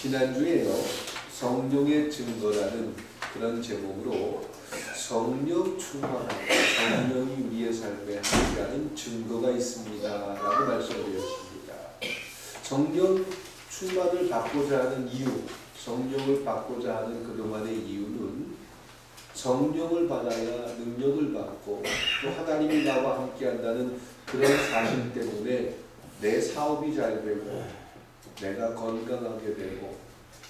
지난주에요, 성령의 증거라는 그런 제목으로 성령 충만함, 성령이 우리의 삶에 함께하는 증거가 있습니다 라고 말씀드렸습니다. 성령 충만을 받고자 하는 이유, 성령을 받고자 하는 그동안의 이유는 성령을 받아야 능력을 받고 또 하나님이 나와 함께한다는 그런 사실 때문에 내 사업이 잘 되고 내가 건강하게 되고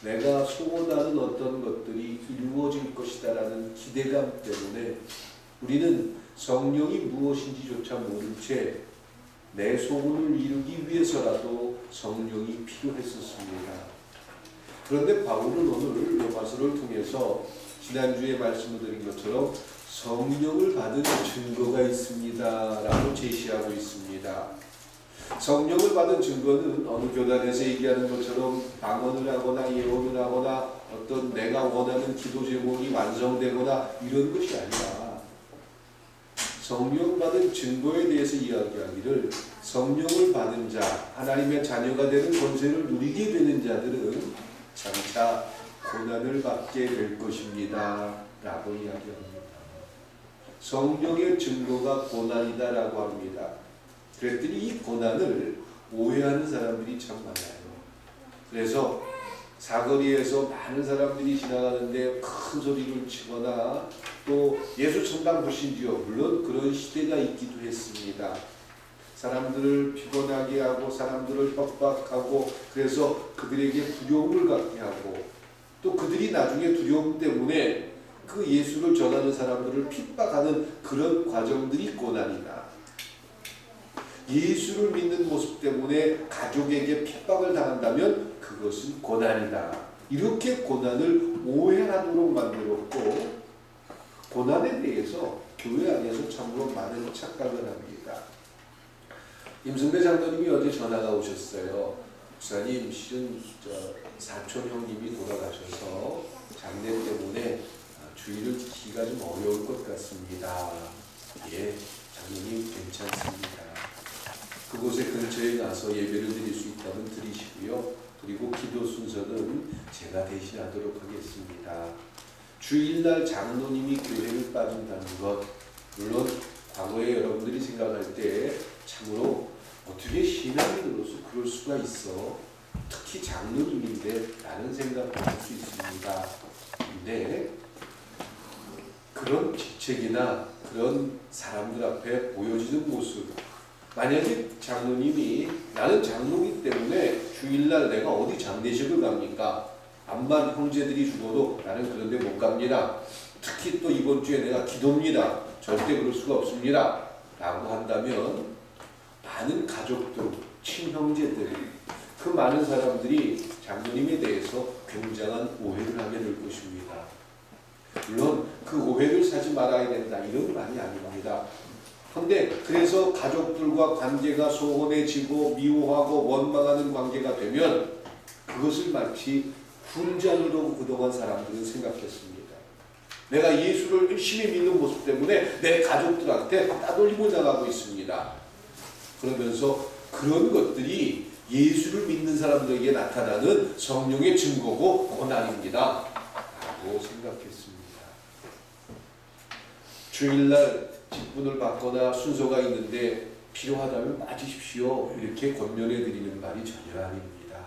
내가 소원하는 어떤 것들이 이루어질 것이다 라는 기대감 때문에 우리는 성령이 무엇인지조차 모른 채 내 소원을 이루기 위해서라도 성령이 필요했었습니다. 그런데 바울은 오늘 로마서를 통해서 지난주에 말씀을 드린 것처럼 성령을 받은 증거가 있습니다 라고 제시하고 있습니다. 성령을 받은 증거는 어느 교단에서 얘기하는 것처럼 방언을 하거나 예언을 하거나 어떤 내가 원하는 기도 제목이 완성되거나 이런 것이 아니라 성령 받은 증거에 대해서 이야기하기를 성령을 받은 자, 하나님의 자녀가 되는 권세를 누리게 되는 자들은 장차 고난을 받게 될 것입니다 라고 이야기합니다. 성령의 증거가 고난이다 라고 합니다. 그랬더니 이 고난을 오해하는 사람들이 참 많아요. 그래서 사거리에서 많은 사람들이 지나가는데 큰 소리를 치거나 또 예수 천당 보신지요. 물론 그런 시대가 있기도 했습니다. 사람들을 피곤하게 하고 사람들을 협박하고 그래서 그들에게 두려움을 갖게 하고 또 그들이 나중에 두려움 때문에 그 예수를 전하는 사람들을 핍박하는 그런 과정들이 고난이다. 예수를 믿는 모습 때문에 가족에게 핍박을 당한다면 그것은 고난이다. 이렇게 고난을 오해하도록 만들었고 고난에 대해서 교회 안에서 참으로 많은 착각을 합니다. 임승배 장로님이 어제 전화가 오셨어요. 목사님, 실은 사촌 형님이 돌아가셔서 장례 때문에 주일을 지키기가 좀 어려울 것 같습니다. 예, 장로님 괜찮습니다. 그곳에 근처에 가서 예배를 드릴 수 있다면 드리시고요. 그리고 기도 순서는 제가 대신하도록 하겠습니다. 주일날 장로님이 교회를 빠진다는 것, 물론 과거에 여러분들이 생각할 때 참으로 어떻게 신앙인으로서 그럴 수가 있어. 특히 장로님인데 라는 생각을 할 수 있습니다. 근데 그런 직책이나 그런 사람들 앞에 보여지는 모습, 만약에 장로님이 나는 장로이기 때문에 주일날 내가 어디 장례식을 갑니까? 암만 형제들이 죽어도 나는 그런데 못 갑니다. 특히 또 이번 주에 내가 기도입니다. 절대 그럴 수가 없습니다. 라고 한다면 많은 가족들, 친형제들, 그 많은 사람들이 장로님에 대해서 굉장한 오해를 하게 될 것입니다. 물론 그 오해를 사지 말아야 된다 이런 말이 아닙니다. 그런데 그래서 가족들과 관계가 소원해지고 미워하고 원망하는 관계가 되면 그것을 마치 훈장이라고 그동안 사람들은 생각했습니다. 내가 예수를 열심히 믿는 모습 때문에 내 가족들한테 따돌림을 당하고 있습니다. 그러면서 그런 것들이 예수를 믿는 사람들에게 나타나는 성령의 증거고 고난입니다 라고 생각했습니다. 주일날 직분을 받거나 순서가 있는데 필요하다면 빠지십시오 이렇게 권면해 드리는 말이 전혀 아닙니다.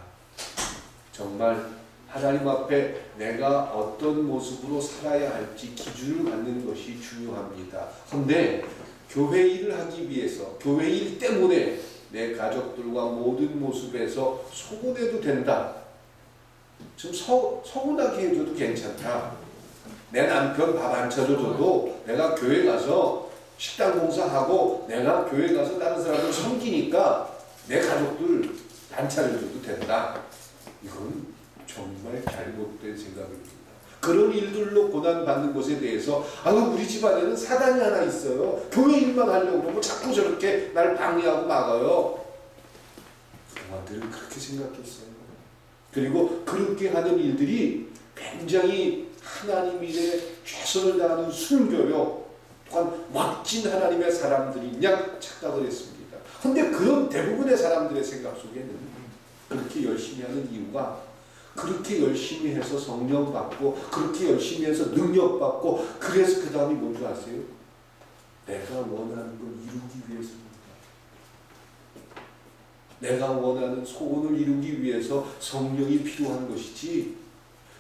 정말 하나님 앞에 내가 어떤 모습으로 살아야 할지 기준을 갖는 것이 중요합니다. 그런데 교회 일을 하기 위해서 교회 일 때문에 내 가족들과 모든 모습에서 소원해도 된다. 좀 서운하게 해줘도 괜찮다. 내 남편 밥 안 차려줘도 내가 교회 가서 식당 공사하고 내가 교회 가서 다른 사람을 섬기니까 내 가족들 안 차려줘도 된다. 이건 정말 잘못된 생각입니다. 그런 일들로 고난받는 것에 대해서 우리 집안에는 사단이 하나 있어요. 교회 일만 하려고 그러면 자꾸 저렇게 날 방해하고 막아요. 그동안들은 그렇게 생각했어요. 그리고 그렇게 하는 일들이 굉장히 하나님 일에 최선을 다하는 순교요. 또한 멋진 하나님의 사람들이냐 착각을 했습니다. 그런데 그런 대부분의 사람들의 생각 속에는 그렇게 열심히 하는 이유가 그렇게 열심히 해서 성령 받고 그렇게 열심히 해서 능력 받고 그래서 그 다음이 뭔지 아세요? 내가 원하는 걸 이루기 위해서입니다. 내가 원하는 소원을 이루기 위해서 성령이 필요한 것이지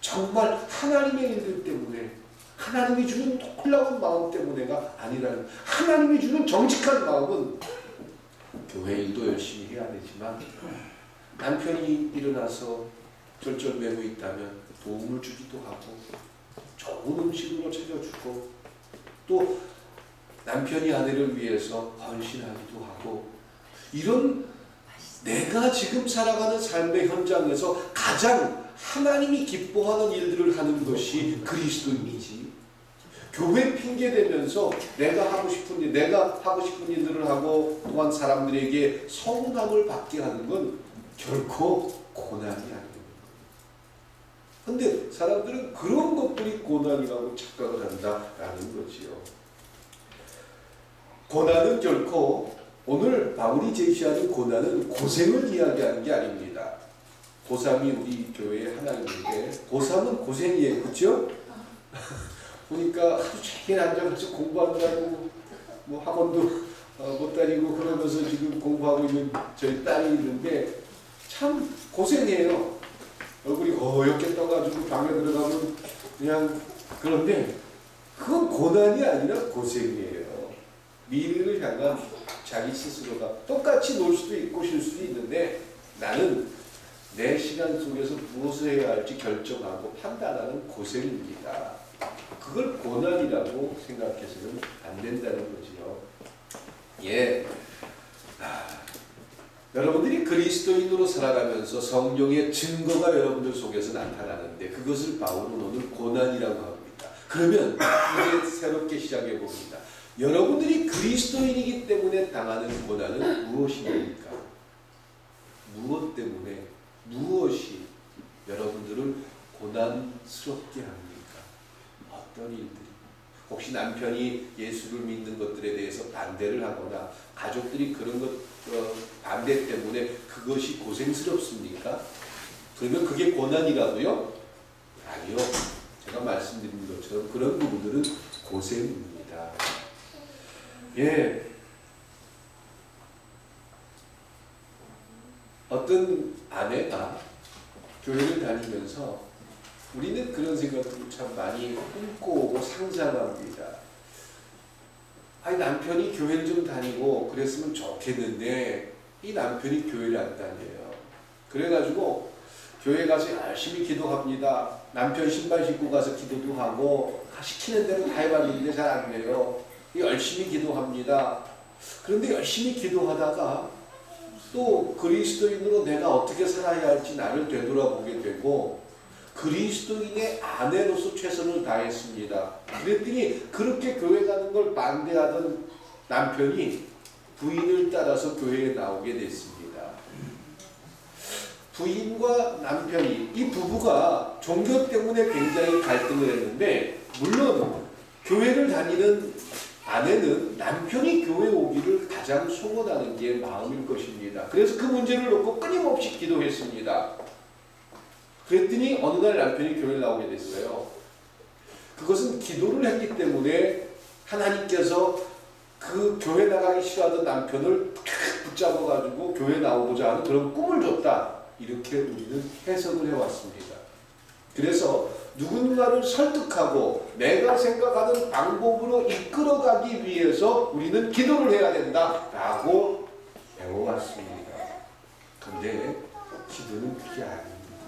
정말 하나님의 일들 때문에 하나님이 주는 놀라운 마음 때문에가 아니라는, 하나님이 주는 정직한 마음은 교회 일도 열심히 해야 되지만 남편이 일어나서 절절매고 있다면 도움을 주기도 하고 좋은 음식으로 챙겨주고 또 남편이 아내를 위해서 헌신하기도 하고, 이런 내가 지금 살아가는 삶의 현장에서 가장 하나님이 기뻐하는 일들을 하는 것이 그리스도인이지, 교회 핑계대면서 내가 하고 싶은 일들을 하고 또한 사람들에게 서운함을 받게 하는 건 결코 고난이 아닙니다. 근데 사람들은 그런 것들이 고난이라고 착각을 한다라는 거지요. 고난은 결코, 오늘 바울이 제시하는 고난은 고생을 이야기하는 게 아닙니다. 고3이 우리 교회의 하나님인데 고3은 고생이에요. 그렇죠? 보니까 하루 종일 앉아서 공부한다고 뭐 학원도 못 다니고 그러면서 지금 공부하고 있는 저희 딸이 있는데 참 고생해요. 얼굴이 허옇게 떠가지고 방에 들어가면 그냥, 그런데 그건 고난이 아니라 고생이에요. 미래를 향한 자기 스스로가 똑같이 놀 수도 있고 쉴 수도 있는데 나는 내 시간 속에서 무엇을 해야 할지 결정하고 판단하는 고생입니다. 그걸 고난이라고 생각해서는 안 된다는 거지요. 예. 여러분들이 그리스도인으로 살아가면서 성령의 증거가 여러분들 속에서 나타나는데 그것을 바울은 오늘 고난이라고 합니다. 그러면 이제 새롭게 시작해 봅니다. 여러분들이 그리스도인이기 때문에 당하는 고난은 무엇입니까? 무엇 때문에, 무엇이 여러분들을 고난스럽게 합니까? 어떤 일들이? 혹시 남편이 예수를 믿는 것들에 대해서 반대를 하거나 가족들이 그런 것 반대 때문에 그것이 고생스럽습니까? 그러면 그게 고난이라고요? 아니요. 제가 말씀드린 것처럼 그런 부분들은 고생입니다. 예. 어떤 아내가 교회를 다니면서 우리는 그런 생각들을 참 많이 꿈꿔오고 상상합니다. 아니, 남편이 교회를 좀 다니고 그랬으면 좋겠는데 이 남편이 교회를 안 다녀요. 그래가지고 교회 가서 열심히 기도합니다. 남편 신발 신고 가서 기도도 하고 시키는 대로 다 해봤는데 잘 안 돼요. 열심히 기도합니다. 그런데 열심히 기도하다가 또 그리스도인으로 내가 어떻게 살아야 할지 나를 되돌아보게 되고 그리스도인의 아내로서 최선을 다했습니다. 그랬더니 그렇게 교회 가는 걸 반대하던 남편이 부인을 따라서 교회에 나오게 됐습니다. 부인과 남편이, 이 부부가 종교 때문에 굉장히 갈등을 했는데, 물론 교회를 다니는 아내는 남편이 교회 오기를 가장 소원하는 게 마음일 것입니다. 그래서 그 문제를 놓고 끊임없이 기도했습니다. 그랬더니 어느 날 남편이 교회에 나오게 됐어요. 그것은 기도를 했기 때문에 하나님께서 그 교회 나가기 싫어하던 남편을 붙잡아가지고 교회 나오고자 하는 그런 꿈을 줬다. 이렇게 우리는 해석을 해왔습니다. 그래서 누군가를 설득하고 내가 생각하는 방법으로 이끌어가기 위해서 우리는 기도를 해야 된다라고 배워왔습니다. 근데 기도는 그게 아닙니다.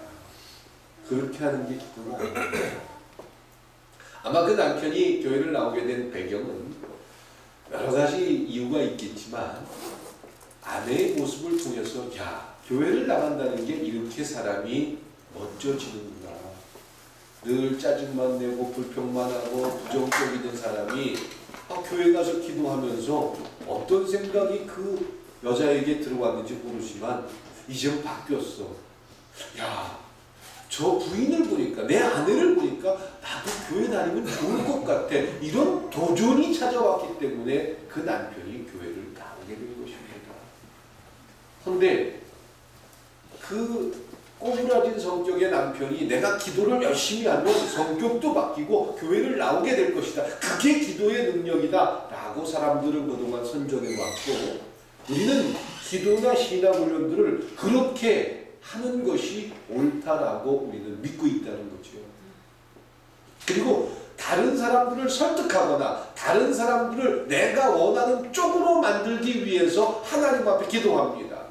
그렇게 하는 게 기도가 아닙니다. 아마 그 남편이 교회를 나오게 된 배경은 여러 가지 이유가 있겠지만 아내의 모습을 통해서 야, 교회를 나간다는 게 이렇게 사람이 멋져지는구나. 늘 짜증만 내고 불평만 하고 부정적이던 사람이 교회 가서 기도하면서 어떤 생각이 그 여자에게 들어왔는지 모르지만 이제는 바뀌었어. 야, 저 부인을 보니까, 내 아내를 보니까 나도 교회 다니면 좋을 것 같아. 이런 도전이 찾아왔기 때문에 그 남편이 교회를 나오게 된 것입니다. 그런데 그 꼬부라진 성격의 남편이 내가 기도를 열심히 하면 성격도 바뀌고 교회를 나오게 될 것이다. 그게 기도의 능력이다. 라고 사람들을 그동안 선전해 왔고, 우리는 기도나 신앙훈련들을 그렇게 하는 것이 옳다라고 우리는 믿고 있다는 거죠. 그리고 다른 사람들을 설득하거나 다른 사람들을 내가 원하는 쪽으로 만들기 위해서 하나님 앞에 기도합니다.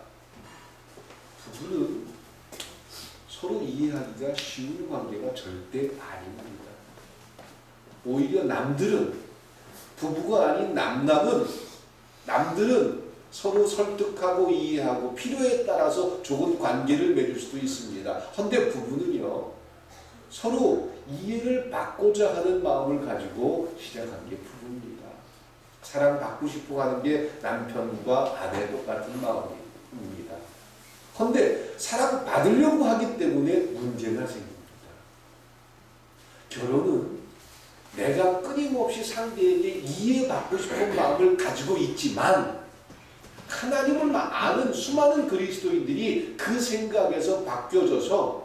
부부는 서로 이해하기가 쉬운 관계가 절대 아닙니다. 오히려 남들은, 부부가 아닌 남들은 서로 설득하고 이해하고 필요에 따라서 좋은 관계를 맺을 수도 있습니다. 그런데 부부는요, 서로 이해를 받고자 하는 마음을 가지고 시작한 게 부부입니다. 사랑받고 싶어 하는 게 남편과 아내 똑같은 마음입니다. 그런데 사랑받으려고 하기 때문에 문제가 생깁니다. 결혼은 내가 끊임없이 상대에게 이해받고 싶은 마음을 가지고 있지만 하나님을 아는 수많은 그리스도인들이 그 생각에서 바뀌어져서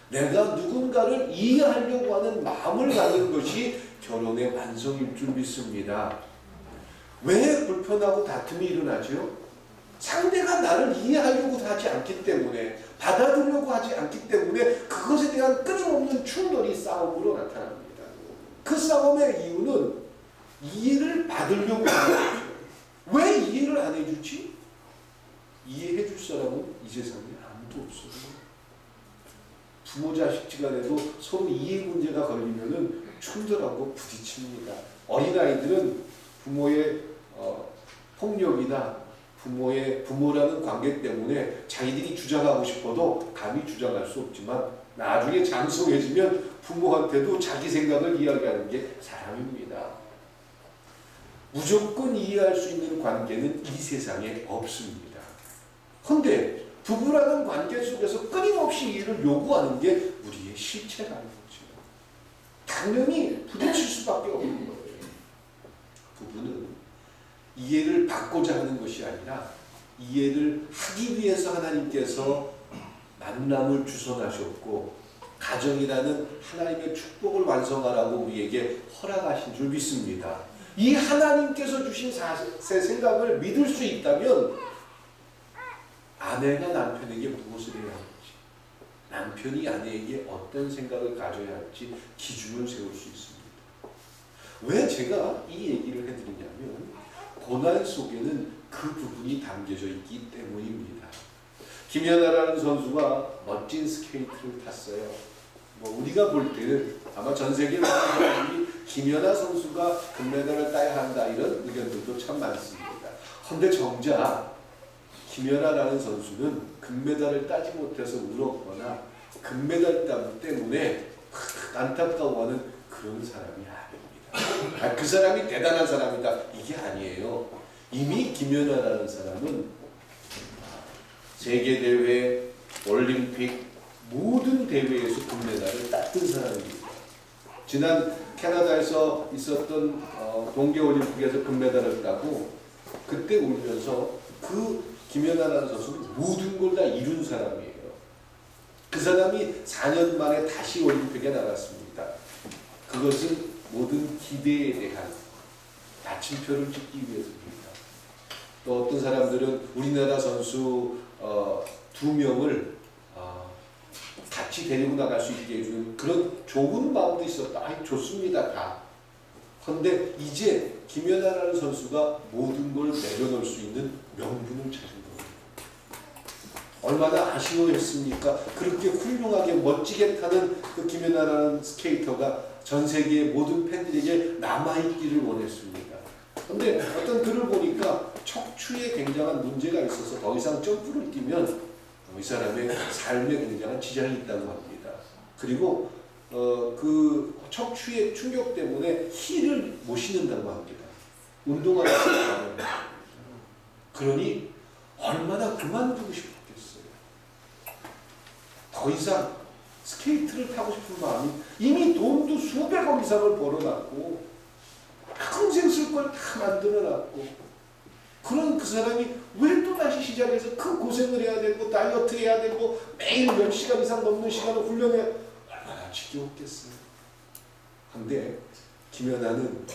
내가 누군가를 이해하려고 하는 마음을 갖는 것이 결혼의 완성일 줄 믿습니다. 왜 불편하고 다툼이 일어나죠? 상대가 나를 이해하려고 하지 않기 때문에, 받아들이려고 하지 않기 때문에 그것에 대한 끊임없는 충돌이 싸움으로 나타납니다. 그 싸움의 이유는 이해를 받으려고 하는 거죠. 왜 이해를 안 해주지? 이해해 줄 사람은 이 세상에 아무도 없어요. 부모 자식지간에도 서로 이해 문제가 걸리면은 충돌하고 부딪힙니다. 어린아이들은 부모의 폭력이나 부모라는 관계 때문에 자기들이 주장하고 싶어도 감히 주장할 수 없지만 나중에 장성해지면 부모한테도 자기 생각을 이야기하는 게 사람입니다. 무조건 이해할 수 있는 관계는 이 세상에 없습니다. 그런데 부부라는 관계 속에서 끊임없이 이해를 요구하는 게 우리의 실체라는 거죠. 당연히 부딪힐 수밖에 없는 거예요. 부부는 이해를 받고자 하는 것이 아니라 이해를 하기 위해서 하나님께서 만남을 주선하셨고 가정이라는 하나님의 축복을 완성하라고 우리에게 허락하신 줄 믿습니다. 이 하나님께서 주신 새 생각을 믿을 수 있다면 아내가 남편에게 무엇을 해야 할지, 남편이 아내에게 어떤 생각을 가져야 할지 기준을 세울 수 있습니다. 왜 제가 이 얘기를 해드리냐면 고난 속에는 그 부분이 담겨져 있기 때문입니다. 김연아라는 선수가 멋진 스케이트를 탔어요. 우리가 볼 때는 아마 전 세계 많은 사람들이 김연아 선수가 금메달을 따야 한다 이런 의견들도 참 많습니다. 그런데 정작 김연아라는 선수는 금메달을 따지 못해서 울었거나 금메달 때문에 안타까워하는 그런 사람이 아닙니다. 그 사람이 대단한 사람이다 이게 아니에요. 이미 김연아라는 사람은 세계대회, 올림픽 모든 대회에서 금메달을 땄던 사람입니다. 지난 캐나다에서 있었던 동계올림픽에서 금메달을 따고 그때 울면서 그 김연아라는 선수는 모든 걸 다 이룬 사람이에요. 그 사람이 4년 만에 다시 올림픽에 나갔습니다. 그것은 모든 기대에 대한 마침표를 찍기 위해서입니다. 또 어떤 사람들은 우리나라 선수 2명을 같이 데리고 나갈 수 있게 해주는 그런 좋은 마음도 있었다. 좋습니다. 다. 그런데 이제 김연아라는 선수가 모든 걸 내려놓을 수 있는 명분을 찾은 겁니다. 얼마나 아쉬워했습니까? 그렇게 훌륭하게 멋지게 타는 그 김연아라는 스케이터가 전 세계의 모든 팬들에게 남아있기를 원했습니다. 그런데 어떤 글을 보니까 척추에 굉장한 문제가 있어서 더 이상 점프를 뛰면 이 사람의 삶에 굉장한 지장이 있다고 합니다. 그리고 그 척추의 충격 때문에 힐을 못 신는다고 합니다. 운동하는 사람은. 그러니 얼마나 그만두고 싶었겠어요. 더 이상 스케이트를 타고 싶은 마음이 이미 돈도 수백억 이상을 벌어놨고 평생 쓸 걸 다 만들어놨고 그런 그 사람이 왜 또 다시 시작해서 그 고생을 해야 되고 다이어트 해야 되고 매일 몇 시간 이상 넘는 시간을 훈련해 얼마나 지겨웠겠어요. 근데 김연아를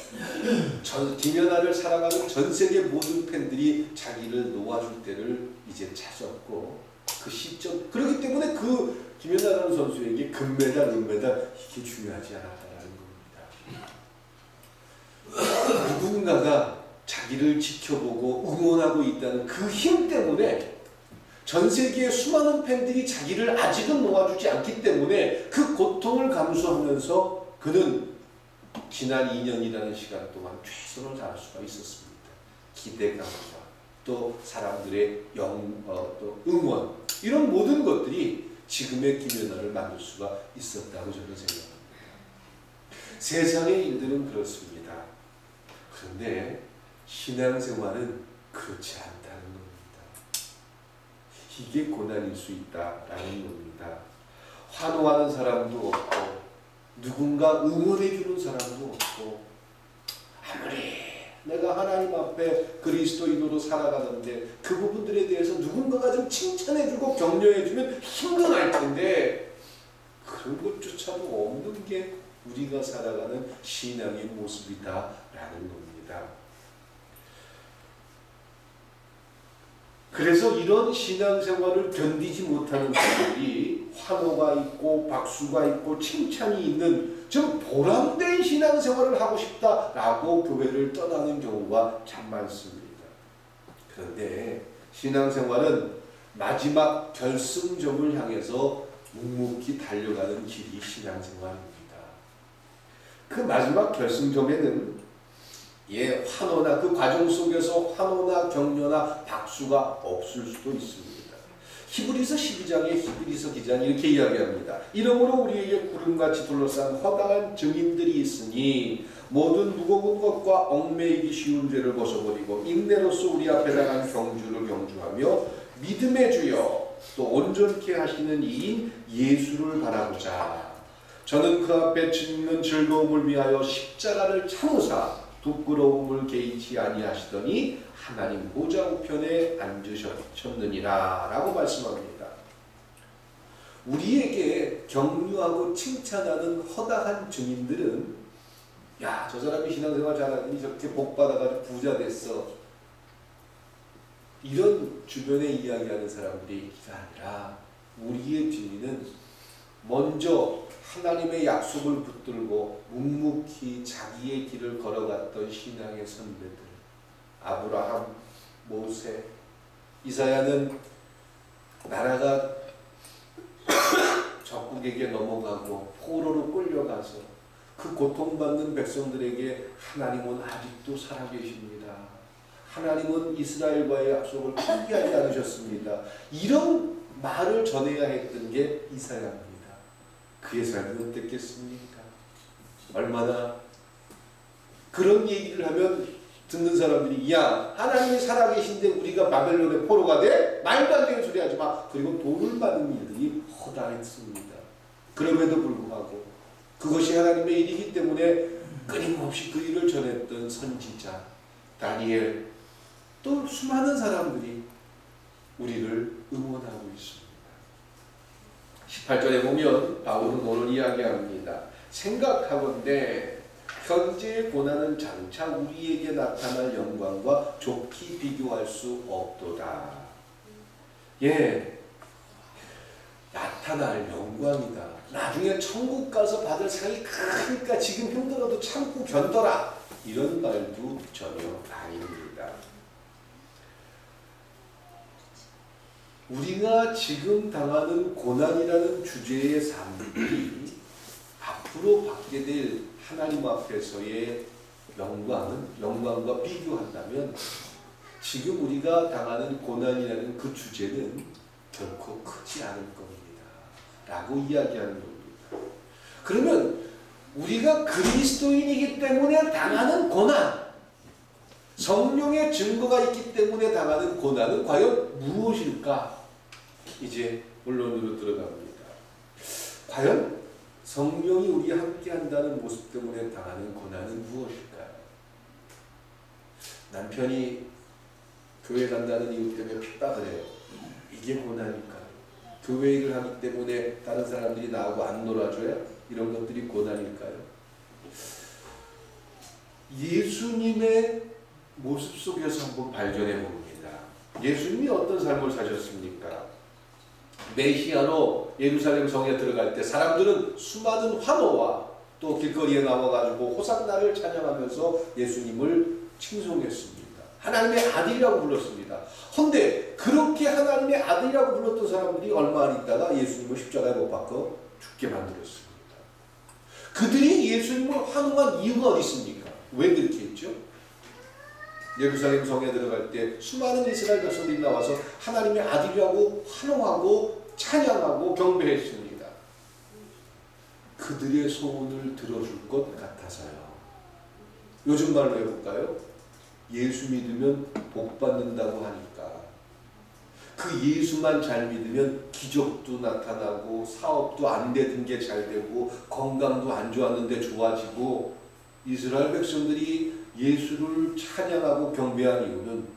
사랑하는 전 세계 모든 팬들이 자기를 놓아줄 때를 이제 찾았고 그 시점 그렇기 때문에 그 김연아라는 선수에게 금메달, 은메달 이게 중요하지 않았다는 겁니다. 누군가가 자기를 지켜보고 응원하고 있다는 그 힘 때문에 전 세계의 수많은 팬들이 자기를 아직은 놓아주지 않기 때문에 그 고통을 감수하면서 그는 지난 2년이라는 시간 동안 최선을 다할 수가 있었습니다. 기대감과 또 사람들의 또 응원 이런 모든 것들이 지금의 김연아를 만들 수가 있었다고 저는 생각합니다. 세상의 일들은 그렇습니다. 그런데 신앙생활은 그렇지 않다는 겁니다. 이게 고난일 수 있다라는 겁니다. 환호하는 사람도 없고 누군가 응원해주는 사람도 없고 아무리 내가 하나님 앞에 그리스도인으로 살아가는데 그 부분들에 대해서 누군가가 좀 칭찬해주고 격려해주면 힘도 날 텐데 그런 것조차도 없는 게 우리가 살아가는 신앙의 모습이다라는 겁니다. 그래서 이런 신앙생활을 견디지 못하는 사람들이 환호가 있고 박수가 있고 칭찬이 있는 좀 보람된 신앙생활을 하고 싶다라고 교회를 떠나는 경우가 참 많습니다. 그런데 신앙생활은 마지막 결승점을 향해서 묵묵히 달려가는 길이 신앙생활입니다. 그 마지막 결승점에는 환호나 그 과정 속에서 환호나 격려나 박수가 없을 수도 있습니다. 히브리서 12장의 히브리서 기자는 이렇게 이야기합니다. 이러므로 우리에게 구름같이 둘러싼 허다한 증인들이 있으니 모든 무거운 것과 얽매이기 쉬운 죄를 벗어버리고 인내로서 우리 앞에 나간 경주를 경주하며 믿음의 주여 또 온전케 하시는 이인 예수를 바라보자. 저는 그 앞에 짓는 즐거움을 위하여 십자가를 참으사 부끄러움을 개의치 아니하시더니 하나님 보좌 우편에 앉으셨느니라 라고 말씀합니다. 우리에게 격려하고 칭찬하는 허다한 증인들은 야, 저 사람이 신앙생활 잘하더니 저렇게 복받아가지고 부자 됐어. 이런 주변에 이야기하는 사람들이 아니라 우리의 증인은 먼저 하나님의 약속을 붙들고 묵묵히 자기의 길을 걸어갔던 신앙의 선배들 아브라함, 모세, 이사야는 나라가 적국에게 넘어가고 포로로 끌려가서 그 고통받는 백성들에게 하나님은 아직도 살아계십니다. 하나님은 이스라엘과의 약속을 포기하지 않으셨습니다. 이런 말을 전해야 했던 게 이사야입니다. 그의 삶은 어땠겠습니까? 얼마나 그런 얘기를 하면 듣는 사람들이 야 하나님이 살아계신데 우리가 바벨론의 포로가 돼? 말도 안 되는 소리 하지 마. 그리고 돈을 받는 일들이 허다했습니다. 그럼에도 불구하고 그것이 하나님의 일이기 때문에 끊임없이 그 일을 전했던 선지자 다니엘 또 수많은 사람들이 우리를 응원하고 있습니다. 18절에 보면 바울은 오늘 이야기합니다. 생각하건대 현재의 고난은 장차 우리에게 나타날 영광과 좋게 비교할 수 없도다. 나타날 영광이다. 나중에 천국 가서 받을 상이 크니까 지금 힘들어도 참고 견뎌라. 이런 말도 전혀 아닙니다. 우리가 지금 당하는 고난이라는 주제의 삶이 앞으로 받게 될 하나님 앞에서의 영광과 비교한다면 지금 우리가 당하는 고난이라는 그 주제는 결코 크지 않을 겁니다. 라고 이야기하는 겁니다. 그러면 우리가 그리스도인이기 때문에 당하는 고난, 성령의 증거가 있기 때문에 당하는 고난은 과연 무엇일까? 이제 본론으로 들어갑니다. 과연 성령이 우리와 함께한다는 모습 때문에 당하는 고난은 무엇일까요? 남편이 교회 간다는 이유 때문에 핍박을 해요. 이게 고난일까요? 교회 일을 하기 때문에 다른 사람들이 나하고 안 놀아줘요? 이런 것들이 고난일까요? 예수님의 모습 속에서 한번 발견해 봅니다. 예수님이 어떤 삶을 사셨습니까? 메시아로 예루살렘 성에 들어갈 때 사람들은 수많은 환호와 또 길거리에 나와가지고 호산나를 찬양하면서 예수님을 칭송했습니다. 하나님의 아들이라고 불렀습니다. 그런데 그렇게 하나님의 아들이라고 불렀던 사람들이 얼마 안 있다가 예수님을 십자가에 못 박혀 죽게 만들었습니다. 그들이 예수님을 환호한 이유가 어디 있습니까? 왜 그렇게 했죠? 예루살렘 성에 들어갈 때 수많은 이스라엘 백성들이 나와서 하나님의 아들이라고 환호하고 찬양하고 경배했습니다. 그들의 소원을 들어줄 것 같아서요. 요즘 말로 해볼까요? 예수 믿으면 복 받는다고 하니까 그 예수만 잘 믿으면 기적도 나타나고 사업도 안 되던 게 잘 되고 건강도 안 좋았는데 좋아지고 이스라엘 백성들이 예수를 찬양하고 경배한 이유는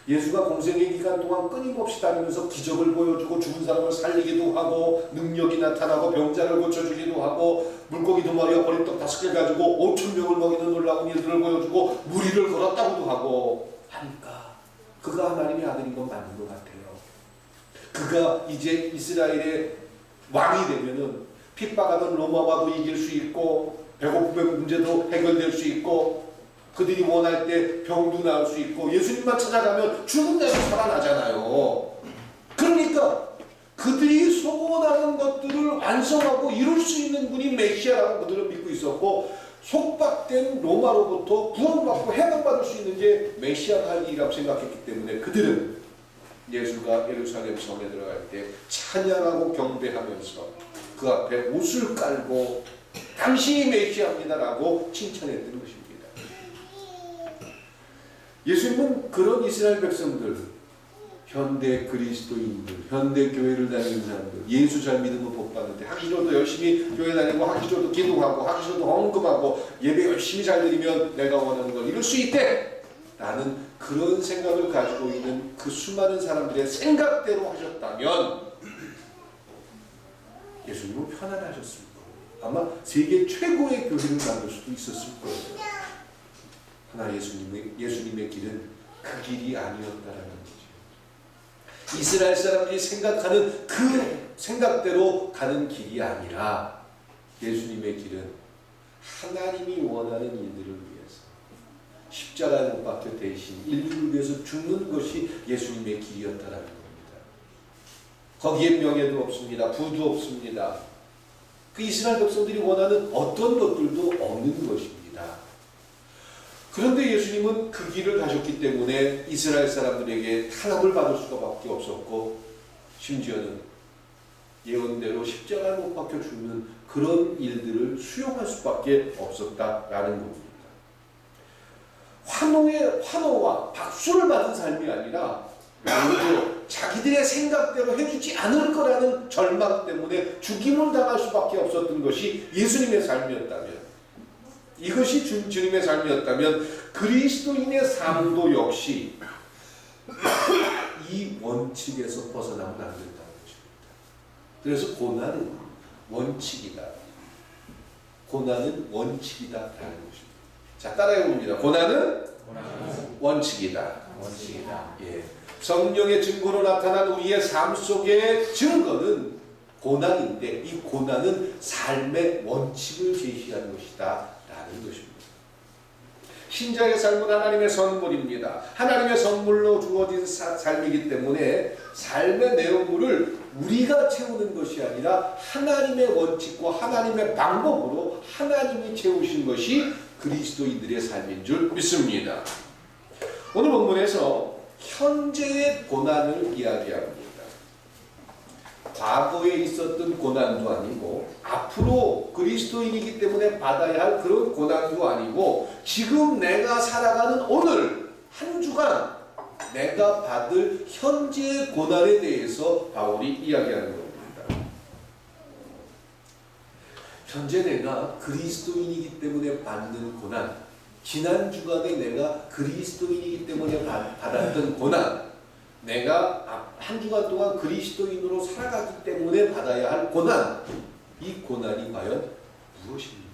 예수가 공생의 기간 동안 끊임없이 다니면서 기적을 보여주고 죽은 사람을 살리기도 하고 능력이 나타나고 병자를 고쳐주기도 하고 물고기 2마리와 버림떡 5개 가지고 5,000명을 먹이는 놀라운 일들을 보여주고 무리를 걸었다고도 하고 하니까 그가 하나님의 아들인 건 맞는 것 같아요. 그가 이제 이스라엘의 왕이 되면은 핍박하던 로마와도 이길 수 있고 배고픔의 문제도 해결될 수 있고 그들이 원할 때 병도 나을 수 있고 예수님만 찾아가면 죽은 대로 살아나잖아요. 그러니까 그들이 소원하는 것들을 완성하고 이룰 수 있는 분이 메시아라고 그들은 믿고 있었고 속박된 로마로부터 구원받고 해방받을 수 있는 게 메시아가 할 일이라고 생각했기 때문에 그들은 예수가 예루살렘 성에 들어갈 때 찬양하고 경배하면서 그 앞에 옷을 깔고 당신이 메시아입니다라고 칭찬했던 것입니다. 예수님은 그런 이스라엘 백성들, 현대 그리스도인들, 현대 교회를 다니는 사람들, 예수 잘 믿으면 복 받는데 하기 싫어도 열심히 교회 다니고 하기 싫어도 기도하고 하기 싫어도 헌금하고 예배 열심히 잘 드리면 내가 원하는 걸 이룰 수 있대! 라는 그런 생각을 가지고 있는 그 수많은 사람들의 생각대로 하셨다면 예수님은 편안하셨을 거예요. 아마 세계 최고의 교회를 만들 수도 있었을 거예요. 하나 예수님의 길은 그 길이 아니었다라는 거죠. 이스라엘 사람들이 생각하는 그 생각대로 가는 길이 아니라 예수님의 길은 하나님이 원하는 일들을 위해서 십자가에 못 박혀 대신 인류를 위해서 죽는 것이 예수님의 길이었다라는 겁니다. 거기에 명예도 없습니다. 부도 없습니다. 그 이스라엘 백성들이 원하는 어떤 것들도 없는 것입니다. 그런데 예수님은 그 길을 가셨기 때문에 이스라엘 사람들에게 탄압을 받을 수밖에 없었고 심지어는 예언대로 십자가에 못 박혀 죽는 그런 일들을 수용할 수밖에 없었다라는 겁니다. 환호와 박수를 받은 삶이 아니라 오히려 자기들의 생각대로 해주지 않을 거라는 절망 때문에 죽임을 당할 수밖에 없었던 것이 예수님의 삶이었다면 이것이 주님의 삶이었다면 그리스도인의 삶도 역시 이 원칙에서 벗어나면 안 된다는 것입니다. 그래서 고난은 원칙이다. 고난은 원칙이다라는 것입니다. 자, 따라해 봅니다. 고난은 원칙이다. 원칙이다. 예. 성령의 증거로 나타난 우리의 삶 속의 증거는 고난인데 이 고난은 삶의 원칙을 제시하는 것이다. 라는 것입니다. 신자의 삶은 하나님의 선물입니다. 하나님의 선물로 주어진 삶이기 때문에 삶의 내용물을 우리가 채우는 것이 아니라 하나님의 원칙과 하나님의 방법으로 하나님이 채우신 것이 그리스도인들의 삶인 줄 믿습니다. 오늘 본문에서 현재의 고난을 이야기합니다. 과거에 있었던 고난도 아니고 앞으로 그리스도인이기 때문에 받아야 할 그런 고난도 아니고 지금 내가 살아가는 오늘 한 주간 내가 받을 현재의 고난에 대해서 바울이 이야기하는 겁니다. 현재 내가 그리스도인이기 때문에 받는 고난 지난 주간에 내가 그리스도인이기 때문에 받았던 고난, 내가 한 주간 동안 그리스도인으로 살아가기 때문에 받아야 할 고난, 이 고난이 과연 무엇입니까?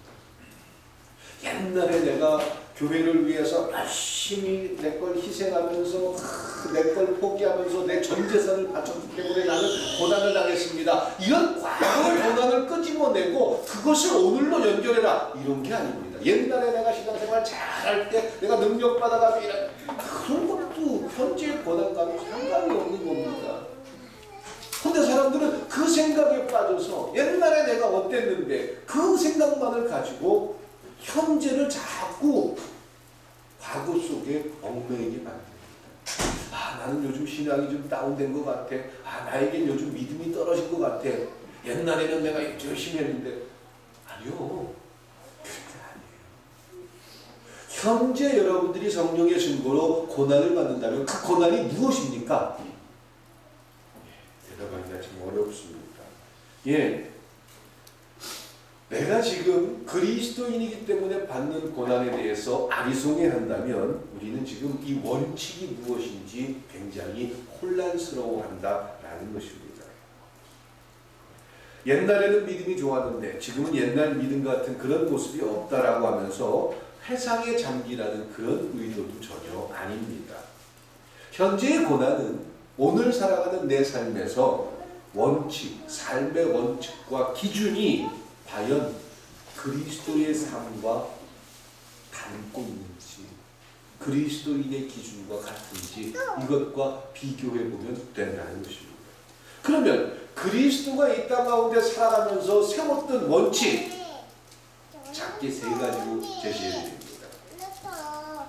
옛날에 내가 교회를 위해서 열심히 내 걸 희생하면서 내 걸 포기하면서 내 전 재산을 바쳤기 때문에 나는 고난을 당했습니다. 이런 과거의 고난을 끄집어내고 그것을 오늘로 연결해라, 이런 게 아닙니다. 옛날에 내가 신앙생활 잘할 때 내가 능력받아가지고 이런 그런 것도 현재의 고난과는 상관이 없는 겁니다. 근데 사람들은 그 생각에 빠져서 옛날에 내가 어땠는데 그 생각만을 가지고 현재를 자꾸 과거 속에 얽매이게 만듭니다. 아, 나는 요즘 신앙이 좀 다운된 것 같아. 아, 나에겐 요즘 믿음이 떨어진 것 같아. 옛날에는 내가 열심히 했는데. 아니요. 그게 아니에요. 현재 여러분들이 성령의 증거로 고난을 받는다면 그 고난이 무엇입니까? 대답하기가 참 어렵습니다. 예. 내가 지금 그리스도인이기 때문에 받는 고난에 대해서 아리송해한다면 우리는 지금 이 원칙이 무엇인지 굉장히 혼란스러워한다라는 것입니다. 옛날에는 믿음이 좋았는데 지금은 옛날 믿음 같은 그런 모습이 없다라고 하면서 회상에 잠기라는 그런 의도도 전혀 아닙니다. 현재의 고난은 오늘 살아가는 내 삶에서 원칙, 삶의 원칙과 기준이 과연 그리스도의 삶과 닮고 있는지, 그리스도인의 기준과 같은지 이것과 비교해보면 된다는 것입니다. 그러면 그리스도가 이 땅 가운데 살아가면서 세웠던 원칙, 작게 세 가지로 제시해드립니다.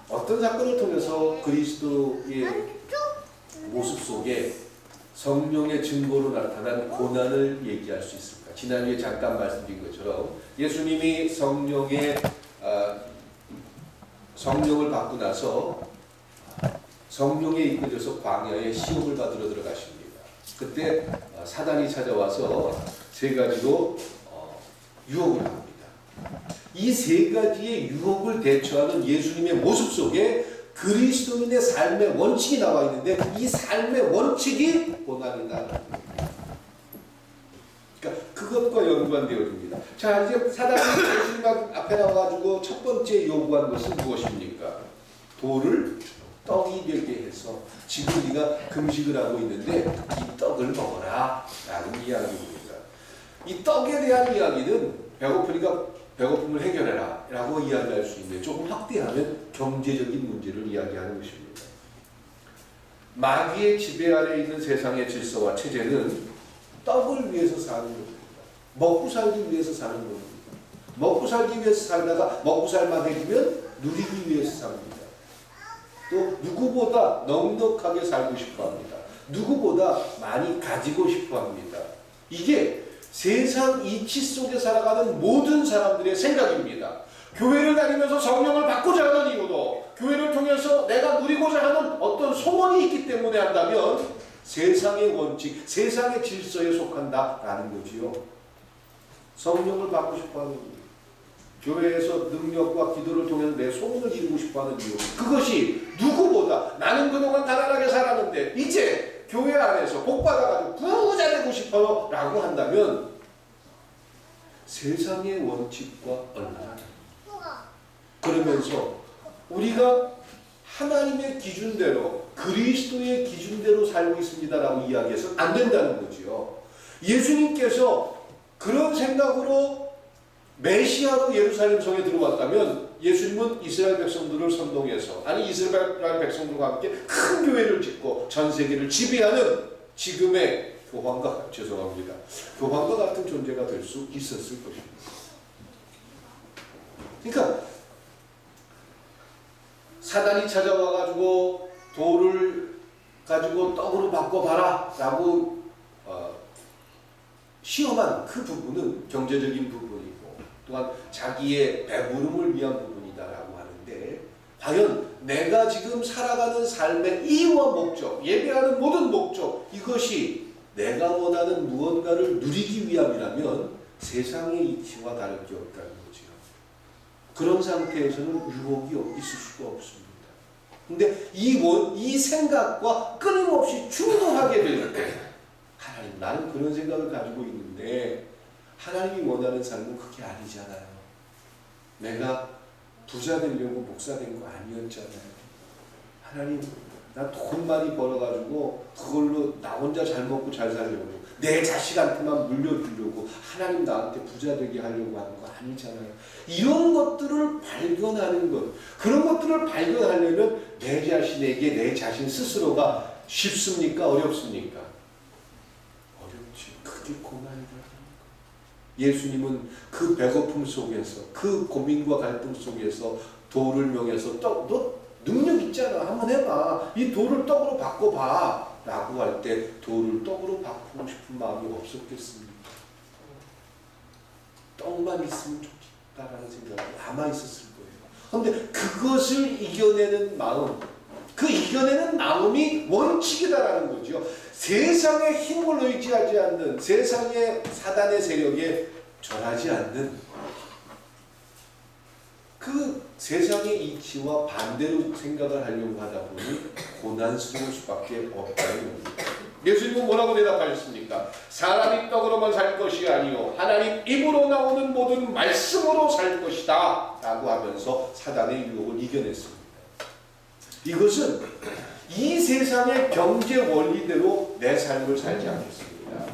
어떤 사건을 통해서 그리스도의 모습 속에 성령의 증거로 나타난 고난을 얘기할 수 있을까? 지난주에 잠깐 말씀드린 것처럼 예수님이 성령을 받고 나서 성령에 이끌려서 광야에 시험을 받으러 들어가십니다. 그때 사단이 찾아와서 세 가지로 유혹을 합니다. 이 세 가지의 유혹을 대처하는 예수님의 모습 속에 그리스도인의 삶의 원칙이 나와 있는데 이 삶의 원칙이 고난이다. 그러니까 그것과 연관되어집니다. 자, 이제 사단이 예수님 앞에 나와가지고 첫 번째 요구한 것은 무엇입니까? 돌을 떡이 되게 해서 지금 네가 금식을 하고 있는데 이 떡을 먹어라 라는 이야기입니다. 이 떡에 대한 이야기는 배고프니까 배고픔을 해결해라 라고 이야기할 수 있는데 조금 확대하면 경제적인 문제를 이야기하는 것입니다. 마귀의 지배 아래 있는 세상의 질서와 체제는 떡을 위해서 사는 겁니다. 먹고 살기 위해서 사는 겁니다. 먹고 살기 위해서 살다가 먹고 살만해지면 누리기 위해서 삽니다. 또 누구보다 넉넉하게 살고 싶어합니다. 누구보다 많이 가지고 싶어합니다. 이게 세상 이치 속에 살아가는 모든 사람들의 생각입니다. 교회를 다니면서 성령을 받고자 하는 이유도 교회를 통해서 내가 누리고자 하는 어떤 소원이 있기 때문에 한다면 세상의 원칙, 세상의 질서에 속한다라는 거지요. 성령을 받고 싶어하는 이유, 교회에서 능력과 기도를 통해서 내 소원을 이루고 싶어하는 이유, 그것이 누구보다 나는 그동안 가난하게 살았는데 이제 교회 안에서 복받아가지고 부자 되고 싶어요 라고 한다면 세상의 원칙과 얼마나 그러면서 우리가 하나님의 기준대로 그리스도의 기준대로 살고 있습니다라고 이야기해서는 안 된다는 거지요. 예수님께서 그런 생각으로 메시아로 예루살렘 성에 들어왔다면 예수님은 이스라엘 백성들을 선동해서 아니 이스라엘 백성들과 함께 큰 교회를 짓고 전 세계를 지배하는 지금의 교황과 같은 존재가 될 수 있었을 것입니다. 그러니까 사단이 찾아와가지고 돌을 가지고 떡으로 바꿔봐라 라고 시험한 그 부분은 경제적인 부분이고 또한 자기의 배부름을 위한 부분이다라고 하는데 과연 내가 지금 살아가는 삶의 이유와 목적, 예배하는 모든 목적 이것이 내가 원하는 무언가를 누리기 위함이라면 세상의 이치와 다를 게 없다는 거죠. 그런 상태에서는 유혹이 있을 수가 없습니다. 근데 이 생각과 끊임없이 충돌하게 될 때, 하나님, 나는 그런 생각을 가지고 있는데 하나님이 원하는 삶은 그게 아니잖아요. 내가 부자 되려고 목사 된 거 아니었잖아요. 하나님, 나 돈 많이 벌어가지고 그걸로 나 혼자 잘 먹고 잘 살려고, 내 자식한테만 물려주려고 하나님 나한테 부자 되게 하려고 하는 거 아니잖아요. 이런 것들을 발견하는 것, 그런 것들을 발견하려면 내 자신에게, 내 자신 스스로가 쉽습니까? 어렵습니까? 어렵지. 그게 고난이라는 거. 예수님은 그 배고픔 속에서, 그 고민과 갈등 속에서 돌을 명해서 너 능력 있잖아, 한번 해봐, 이 돌을 떡으로 바꿔봐 라고 할 때 돌을 떡으로 바꾸고 싶은 마음이 없었겠습니까? 떡만 있으면 좋겠다라는 생각이 아마 있었을 거예요. 그런데 그것을 이겨내는 마음, 그 이겨내는 마음이 원칙이다라는 거죠. 세상의 힘을 의지하지 않는, 세상의 사단의 세력에 절하지 않는, 그 세상의 이치와 반대로 생각을 하려고 하다 보니 고난스러울 수밖에 없다는 겁니다. 예수님은 뭐라고 대답하셨습니까? 사람이 떡으로만 살 것이 아니요 하나님 입으로 나오는 모든 말씀으로 살 것이다 라고 하면서 사단의 유혹을 이겨냈습니다. 이것은 이 세상의 경제 원리대로 내 삶을 살지 않겠습니다.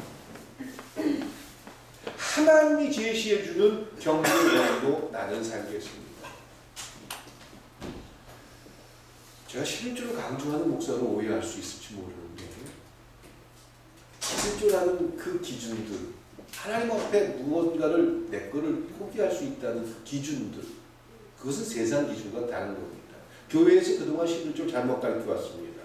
하나님이 제시해주는 경제 원리로 나는 살겠습니다. 제가 11조를 강조하는 목사로 오해할 수 있을지 모르는데, 11조라는 그 기준들, 하나님 앞에 무언가를 내 거를 포기할 수 있다는 그 기준들, 그것은 세상 기준과 다른 겁니다. 교회에서 그동안 11조 잘못 가르쳐 왔습니다.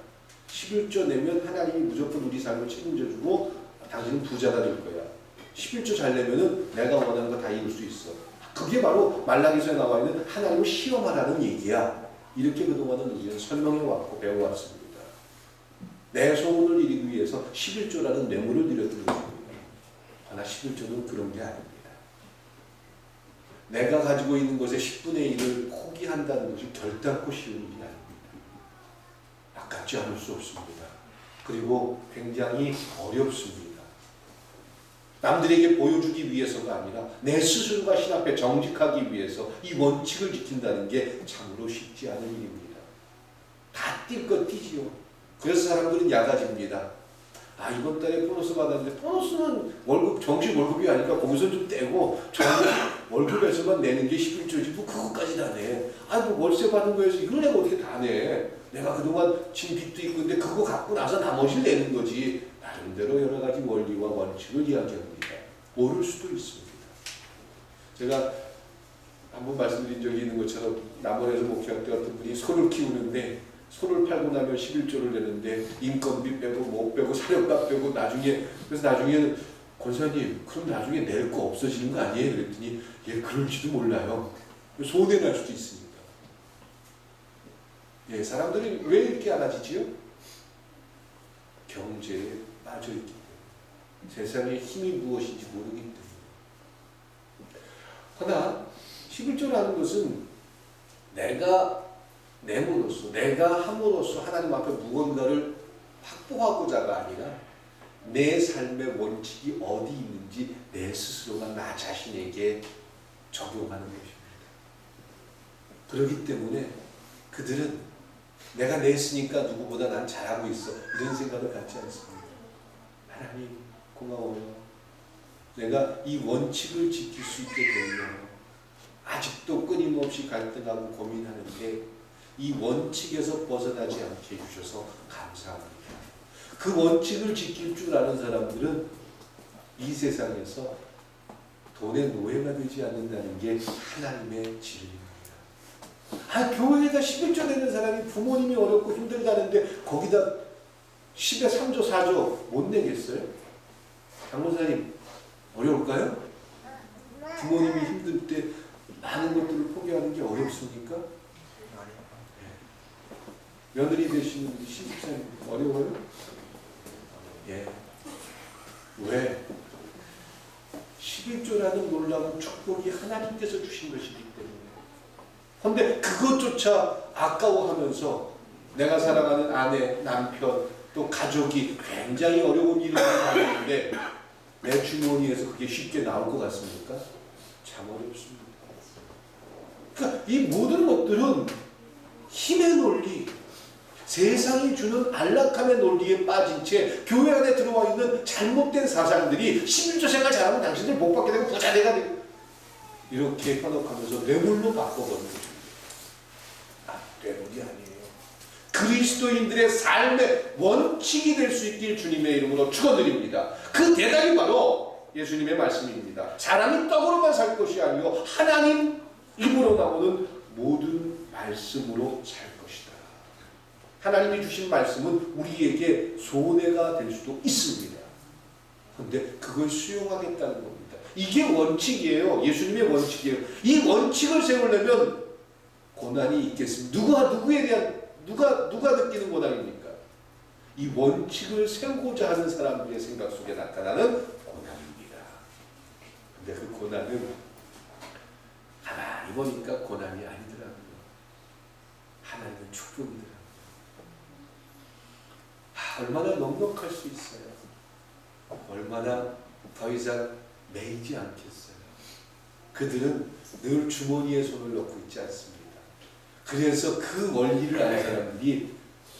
11조 내면 하나님이 무조건 우리 삶을 책임져주고 당신은 부자가 될 거야. 11조 잘 내면은 내가 원하는 거 다 이룰 수 있어. 그게 바로 말라기서에 나와 있는 하나님을 시험하라는 얘기야. 이렇게 그동안은 우리는 설명해왔고 배워왔습니다. 내 소원을 이루기 위해서 11조라는 뇌물을 드렸던 것입니다. 그러나 11조는 그런 게 아닙니다. 내가 가지고 있는 것의 10분의 1을 포기한다는 것이 결단코 쉬운 일이 아닙니다. 아깝지 않을 수 없습니다. 그리고 굉장히 어렵습니다. 남들에게 보여주기 위해서가 아니라 내 스스로가 신 앞에 정직하기 위해서 이 원칙을 지킨다는 게 참으로 쉽지 않은 일입니다. 다 뛸 것 뛰지요. 그래서 사람들은 야가집니다. 아, 이번 달에 보너스 받았는데 보너스는 월급, 정식 월급이 아니까 거기서 좀 떼고 월급에서만 내는 게 11조지 뭐 그것까지 다 내. 아, 뭐 월세 받은 거에서 이걸 내가 어떻게 다 내. 내가 그동안 진 빚도 있고 근데 그거 갖고 나서 나머지를 내는 거지. 나름대로 여러 가지 원리와 원칙을 이야기합니다. 모를 수도 있습니다. 제가 한번 말씀드린 적이 있는 것처럼 남원에서 목회할 때 어떤 분이 소를 키우는데 소를 팔고 나면 11조를 내는데 인건비 빼고 못 빼고 사료값 빼고 그래서 나중에는 권사님 그럼 나중에 낼 거 없어지는 거 아니에요? 그랬더니 예, 그럴지도 몰라요. 손해날 수도 있습니다. 예, 사람들이 왜 이렇게 알아지지요? 경제에 빠져있기 때문에, 세상의 힘이 무엇인지 모르기 때문에. 그러나 11조라는 것은 내가 내므로써, 내가 함으로써 하나님 앞에 무언가를 확보하고자가 아니라 내 삶의 원칙이 어디 있는지 내 스스로가 나 자신에게 적용하는 것입니다. 그렇기 때문에 그들은 내가 냈으니까 누구보다 난 잘하고 있어 이런 생각을 갖지 않습니다. 하나님 고마워요. 내가 이 원칙을 지킬 수 있게 되면 아직도 끊임없이 갈등하고 고민하는데 이 원칙에서 벗어나지 않게 해주셔서 감사합니다. 그 원칙을 지킬 줄 아는 사람들은 이 세상에서 돈의 노예가 되지 않는다는 게 하나님의 진리입니다. 아, 교회에다 11조 내는 사람이 부모님이 어렵고 힘들다는데 거기다 10에 3조 4조 못 내겠어요? 장모사님 어려울까요? 부모님이 힘들 때 많은 것들을 포기하는 게 어렵습니까? 며느리 되시는 우리 신집사님 어려워요? 예. 왜? 11조라는 놀라운 축복이 하나님께서 주신 것이기 때문에 근데 그것조차 아까워하면서 내가 사랑하는 아내, 남편, 또 가족이 굉장히 어려운 일을 하는데 내 주머니에서 그게 쉽게 나올 것 같습니까? 참 어렵습니다. 그러니까 이 모든 것들은 힘의 논리, 세상이 주는 안락함의 논리에 빠진 채 교회 안에 들어와 있는 잘못된 사상들이 11조 생활 잘하면 당신들 복 받게 되고 부자 되가 되고 이렇게 현혹하면서 뇌물로 바꿔버리는 거죠. 뇌물이 아니에요. 그리스도인들의 삶의 원칙이 될 수 있길 주님의 이름으로 축원드립니다. 그 대답이 바로 예수님의 말씀입니다. 사람이 떡으로만 살 것이 아니요 하나님 입으로 나오는 모든 말씀으로 살 것이다. 하나님이 주신 말씀은 우리에게 손해가 될 수도 있습니다. 그런데 그걸 수용하겠다는 겁니다. 이게 원칙이에요. 예수님의 원칙이에요. 이 원칙을 세우려면 고난이 있겠습니다. 누구에 대한 누가 느끼는 고난입니까? 이 원칙을 세우고자 하는 사람들의 생각 속에 나타나는 고난입니다. 근데 그 고난은 가만히 보니까 고난이 아니더라고요. 하나님의 축복이더라고요. 얼마나 넉넉할 수 있어요. 얼마나 더 이상 매이지 않겠어요. 그들은 늘 주머니에 손을 넣고 있지 않습니다. 그래서 그 원리를 아는 사람들이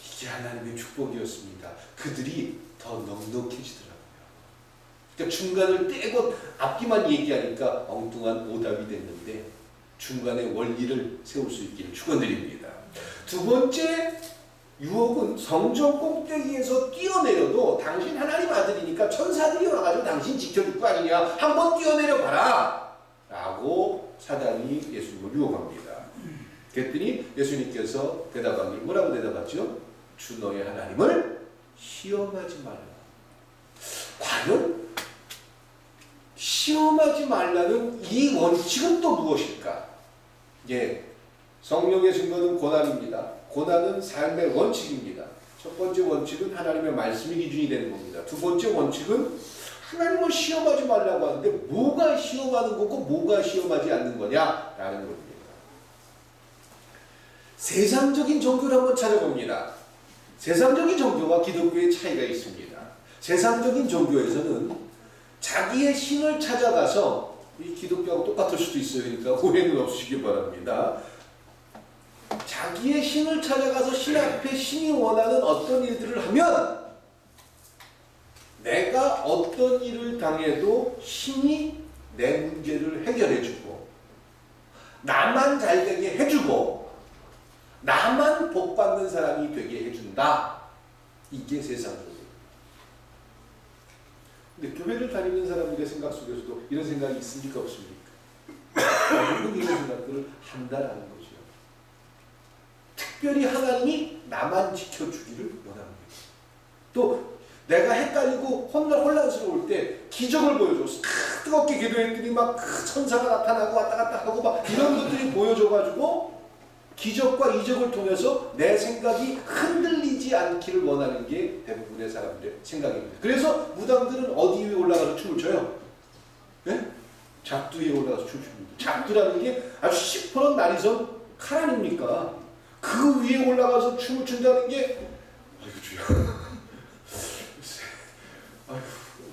이게 하나님의 축복이었습니다. 그들이 더 넉넉해지더라고요. 그러니까 중간을 떼고 앞뒤만 얘기하니까 엉뚱한 오답이 됐는데 중간에 원리를 세울 수 있기를 축원드립니다. 두 번째 유혹은 성전 꼭대기에서 뛰어내려도 당신 하나님 아들이니까 천사들이 와가지고 당신 지켜줄 거 아니냐, 한번 뛰어내려 봐라 라고 사단이 예수님을 유혹합니다. 그랬더니 예수님께서 대답하기를 뭐라고 대답하죠? 주 너의 하나님을 시험하지 말라. 과연 시험하지 말라는 이 원칙은 또 무엇일까? 예, 성령의 증거는 고난입니다. 고난은 삶의 원칙입니다. 첫 번째 원칙은 하나님의 말씀이 기준이 되는 겁니다. 두 번째 원칙은 하나님을 시험하지 말라고 하는데 뭐가 시험하는 거고 뭐가 시험하지 않는 거냐라는 겁니다. 세상적인 종교를 한번 찾아봅니다. 세상적인 종교와 기독교의 차이가 있습니다. 세상적인 종교에서는 자기의 신을 찾아가서, 이 기독교하고 똑같을 수도 있어요. 그러니까 오해는 없으시기 바랍니다. 자기의 신을 찾아가서 신 앞에 신이 원하는 어떤 일들을 하면 내가 어떤 일을 당해도 신이 내 문제를 해결해주고 나만 잘되게 해주고 나만 복받는 사람이 되게 해준다. 이게 세상적이에요. 근데 교회를 다니는 사람들의 생각 속에서도 이런 생각이 있습니까? 없습니까? 대부분 이런 생각들을 한다라는 거죠. 특별히 하나님이 나만 지켜주기를 원합니다. 또 내가 헷갈리고 혼란스러울 때 기적을 보여줘. 뜨겁게 기도했더니 막 천사가 나타나고 왔다 갔다 하고 막 이런 것들이 보여줘가지고 기적과 이적을 통해서 내 생각이 흔들리지 않기를 원하는 게 대부분의 사람들의 생각입니다. 그래서 무당들은 어디 위에 올라가서 춤을 춰요? 네? 작두 위에 올라가서 춤을 춥니다. 작두라는 게 아주 시퍼런 나리선 칼 아닙니까? 그 위에 올라가서 춤을 춘다는 게 아이고 주여. 아이고,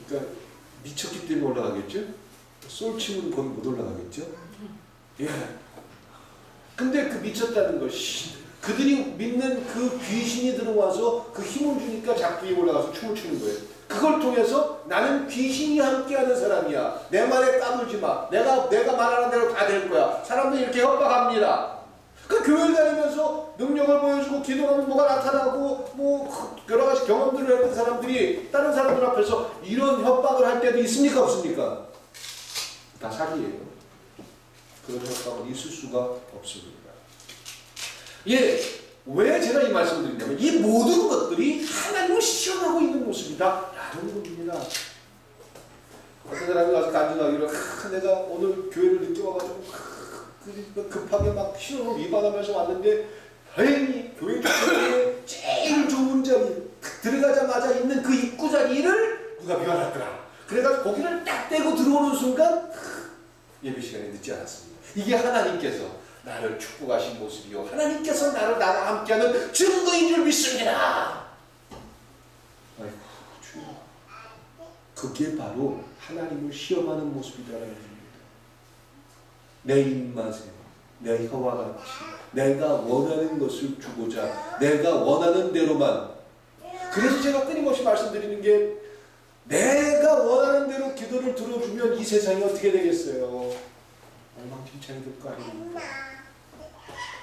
그러니까 미쳤기 때문에 올라가겠죠? 솔치면 거기 못 올라가겠죠? 예. 근데 그 미쳤다는 것이 그들이 믿는 그 귀신이 들어와서 그 힘을 주니까 작두에 올라가서 춤을 추는 거예요. 그걸 통해서 나는 귀신이 함께하는 사람이야. 내 말에 까불지 마. 내가 말하는 대로 다 될 거야. 사람들이 이렇게 협박합니다. 그 교회 다니면서 능력을 보여주고 기도하면 뭐가 나타나고 뭐 여러 가지 경험들을 했던 사람들이 다른 사람들 앞에서 이런 협박을 할 때도 있습니까? 없습니까? 다 사기예요. 그런 협박은 있을 수가 없습니다. 예, 왜 제가 이 말씀을 드리냐면 이 모든 것들이 하나님을 시험하고 있는 모습이다 라는 겁니다. 어떤 사람이 가서 간증하기로 내가 오늘 교회를 늦게 와가지고 급하게 막 신호를 위반하면서 왔는데 다행히 교회 주변에 제일 좋은 자리 들어가자마자 있는 그 입구 자리를 누가 비워놨더라. 그래가지고 거기를 딱 떼고 들어오는 순간 예배 시간에 늦지 않았습니다. 이게 하나님께서 나를 축복하신 모습이요 하나님께서 나와 함께하는 증거인 줄 믿습니다. 아이고 주여, 그게 바로 하나님을 시험하는 모습이라는 겁니다. 내 입맛에 내 혀와 같이 내가 원하는 것을 주고자 내가 원하는 대로만. 그래서 제가 끊임없이 말씀드리는 게, 내가 원하는 대로 기도를 들어주면 이 세상이 어떻게 되겠어요? 엉망진창이 될 거 아닙니까?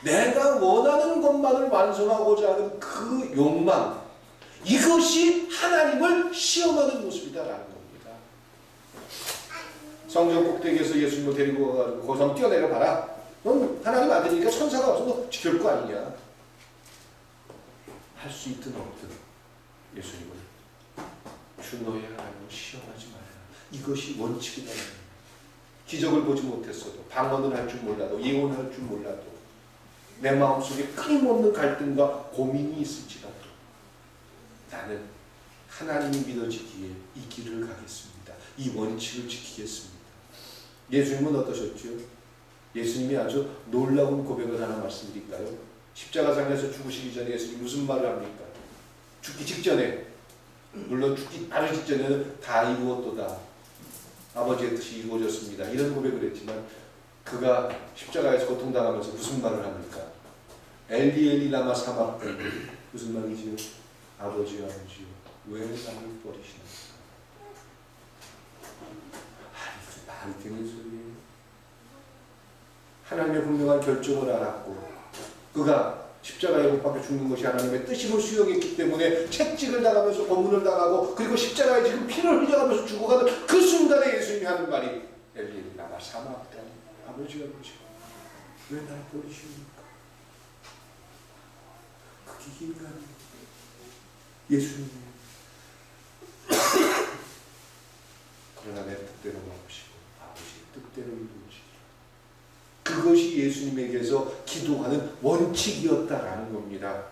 내가 원하는 것만을 완성하고자 하는 그 욕망, 이것이 하나님을 시험하는 모습이다라는 겁니다. 성전 꼭대기에서 예수님을 데리고 가가지고 거기서 한번 뛰어내려 봐라. 넌 하나님 아들이니까 천사가 와서 너 지킬 거 아니냐. 할 수 있든 없든 예수님은 주 너의 하나님을 시험하지 말라. 이것이 원칙이다. 기적을 보지 못했어도, 방언을 할 줄 몰라도, 예언할 줄 몰라도, 내 마음속에 끊임없는 갈등과 고민이 있을지라도 나는 하나님이 믿어지기에 이 길을 가겠습니다. 이 원칙을 지키겠습니다. 예수님은 어떠셨죠? 예수님이 아주 놀라운 고백을 하나 말씀드릴까요? 십자가상에서 죽으시기 전에 예수님이 무슨 말을 합니까? 죽기 직전에, 물론 죽기 바로 직전에는 다 이루었도다, 아버지의 뜻이 이루어졌습니다, 이런 고백을 했지만, 그가 십자가에서 고통당하면서 무슨 말을 합니까? 엘리 엘리 라마 사막다니, 무슨 말이지요? 아버지요 아버지요 왜 나를 버리시나이까? 말이 되는 소리예요. 하나님의 분명한 결정을 알았고, 그가 십자가에 못 박혀 죽는 것이 하나님의 뜻임을 수용했기 때문에 채찍을 당하면서 고문을 당하고, 그리고 십자가에 지금 피를 흘려가면서 죽어가는 그 순간에 예수님이 하는 말이 엘리 엘리 라마 사막다니, 아버지 아버지 왜 나를 버리십니까? 그게 인간이에요. 예수님이에요. 그러나 내 뜻대로 마옵시고 아버지의 뜻대로 이루어지기, 그것이 예수님에게서 기도하는 원칙이었다라는 겁니다.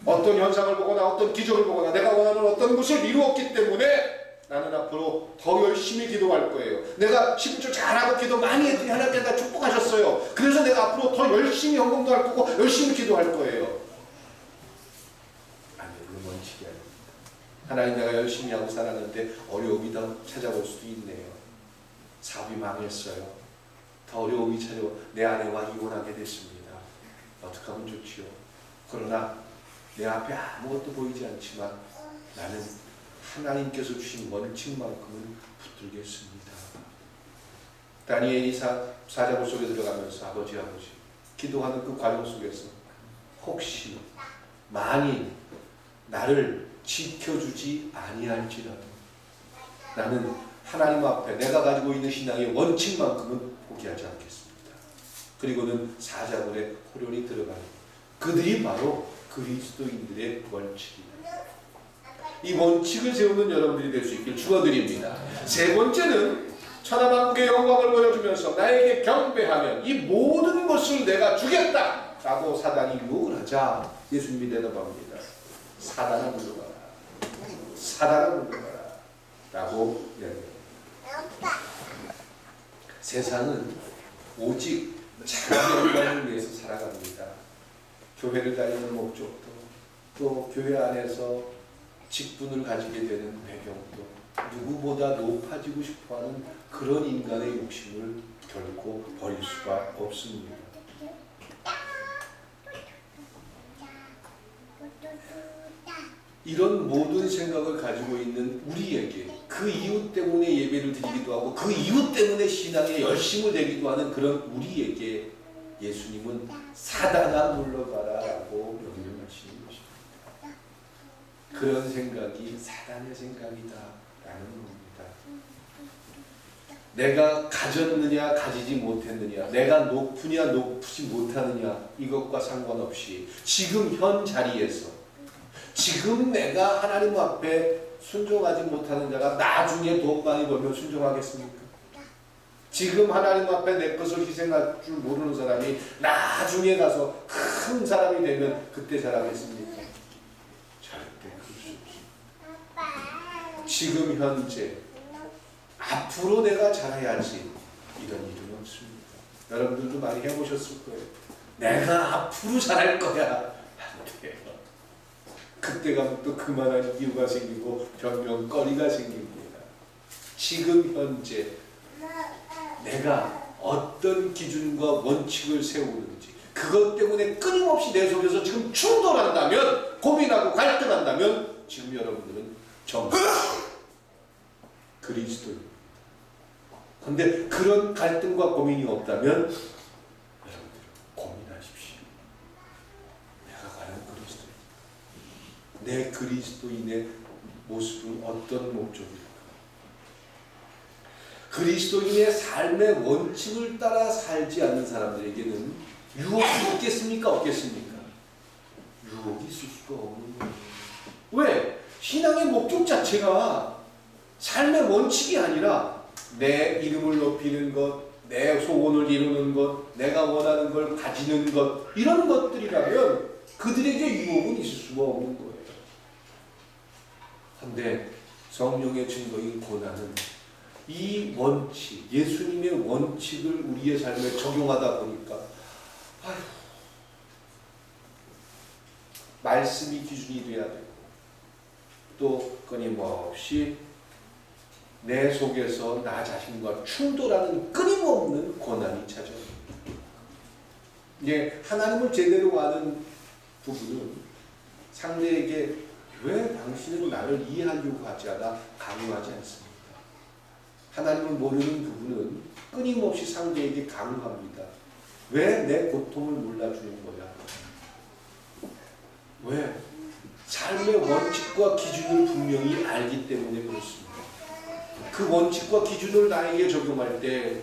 어떤 현상을 보거나 어떤 기적을 보거나 내가 원하는 어떤 것을 이루었기 때문에 나는 앞으로 더 열심히 기도할 거예요. 내가 11조 잘하고 기도 많이 했더니 하나님께서 나 축복하셨어요. 그래서 내가 앞으로 더 열심히 헌금도 할 거고 열심히 기도할 거예요. 아니, 그런 원칙이 아닙니다. 하나님, 내가 열심히 하고 살았는데 어려움이 더 찾아올 수도 있네요. 사업이 망했어요. 더 어려움이 찾아와 내 아내와 이혼하게 됐습니다. 어떻게 하면 좋지요? 그러나 내 앞에 아무것도 보이지 않지만 나는 하나님께서 주신 원칙만큼은 붙들겠습니다. 다니엘이 사자굴 속에 들어가면서 아버지 기도하는 그 과정 속에서 혹시 만일 나를 지켜주지 아니할지라도 나는 하나님 앞에 내가 가지고 있는 신앙의 원칙만큼은 포기하지 않겠습니다. 그리고는 사자굴에 호련히 들어가는, 그들이 바로 그리스도인들의 원칙입니다. 이 원칙을 세우는 여러분들이 될 수 있길 축원드립니다. 세 번째는 천하만국의 영광을 보여주면서 나에게 경배하면 이 모든 것을 내가 주겠다 라고 사단이 유혹을 하자 예수님이 대답합니다. 사단아 물러가라, 사단아 물러가라 라고 이야기합니다. 세상은 오직 자기 영광을 위해서 살아갑니다. 교회를 다니는 목적도, 또 교회 안에서 직분을 가지게 되는 배경도, 누구보다 높아지고 싶어하는 그런 인간의 욕심을 결코 버릴 수가 없습니다. 이런 모든 생각을 가지고 있는 우리에게, 그 이유 때문에 예배를 드리기도 하고 그 이유 때문에 신앙에 열심을 내기도 하는 그런 우리에게 예수님은 사단아 물러가라 라고 명령하시는 것입니다. 그런 생각이 사단의 생각이다 라는 겁니다. 내가 가졌느냐 가지지 못했느냐, 내가 높으냐 높지 못하느냐, 이것과 상관없이 지금 현 자리에서, 지금 내가 하나님 앞에 순종하지 못하는 자가 나중에 돈 많이 벌면 순종하겠습니까? 지금 하나님 앞에 내 것을 희생할 줄 모르는 사람이 나중에 가서 큰 사람이 되면 그때 잘하겠습니까? 절대 그럴 수 없습니다. 지금 현재, 앞으로 내가 잘해야지, 이런 일은 없습니다. 여러분들도 많이 해보셨을 거예요. 내가 앞으로 잘할 거야. 안 돼요. 그때 가면 또 그만한 이유가 생기고 변명거리가 생깁니다. 지금 현재 내가 어떤 기준과 원칙을 세우는지, 그것 때문에 끊임없이 내 속에서 지금 충돌한다면, 고민하고 갈등한다면, 지금 여러분들은 정말 그리스도인. 근데 그런 갈등과 고민이 없다면 여러분들 고민하십시오. 내가 과연 그리스도인, 내 그리스도인의 모습은 어떤 목적일까? 그리스도인의 삶의 원칙을 따라 살지 않는 사람들에게는 유혹이 있겠습니까? 없겠습니까? 유혹이 있을 수가 없는 거예요. 왜? 신앙의 목적 자체가 삶의 원칙이 아니라 내 이름을 높이는 것, 내 소원을 이루는 것, 내가 원하는 걸 가지는 것, 이런 것들이라면 그들에게 유혹은 있을 수가 없는 거예요. 그런데 성령의 증거인 고난은 이 원칙, 예수님의 원칙을 우리의 삶에 적용하다 보니까 아휴, 말씀이 기준이 돼야 되고, 또 끊임없이 내 속에서 나 자신과 충돌하는 끊임없는 고난이 찾아옵니다. 이제 하나님을 제대로 아는 부부는 상대에게 왜 당신은 나를 이해하려고 하지 않아 강요하지 않습니다. 하나님을 모르는 부부는 끊임없이 상대에게 강요합니다. 왜 내 고통을 몰라주는 거야? 왜? 삶의 원칙과 기준을 분명히 알기 때문에 그렇습니다. 그 원칙과 기준을 나에게 적용할 때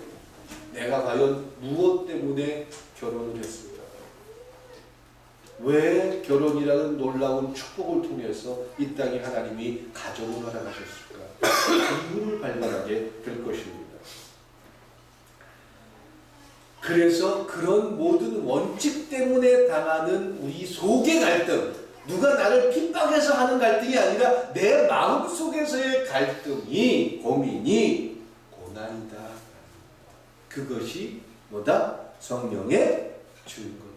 내가 과연 무엇 때문에 결혼을 했을까? 왜 결혼이라는 놀라운 축복을 통해서 이 땅에 하나님이 가정을 허락하셨을까? 그 이유를 발견하게 될 것입니다. 그래서 그런 모든 원칙 때문에 당하는 우리 속의 갈등, 누가 나를 핍박해서 하는 갈등이 아니라 내 마음속에서의 갈등이, 고민이 고난이다. 그것이 뭐다? 성령의 증거다.